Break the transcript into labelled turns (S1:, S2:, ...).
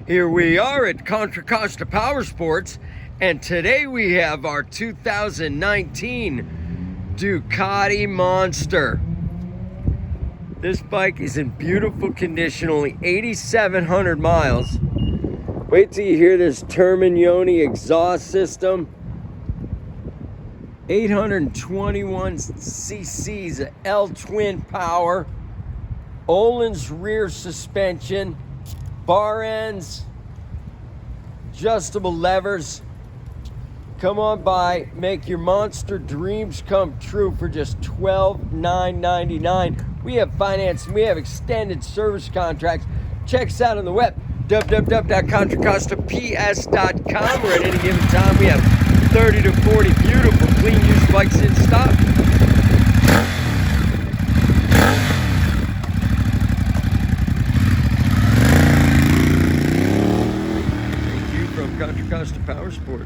S1: Here we are at Contra Costa Powersports, and today we have our 2019 Ducati Monster. This bike is in beautiful condition, only 8,700 miles. Wait till you hear this Terminioni exhaust system. 821 cc's of L-twin power. Öhlins rear suspension. Bar ends, adjustable levers. Come on by, make your monster dreams come true for just $12,999. We have financing, we have extended service contracts. Check us out on the web, www.contracostaps.com, where at any given time we have 30 to 40 beautiful clean used bikes in stock. Contra Costa Powersports.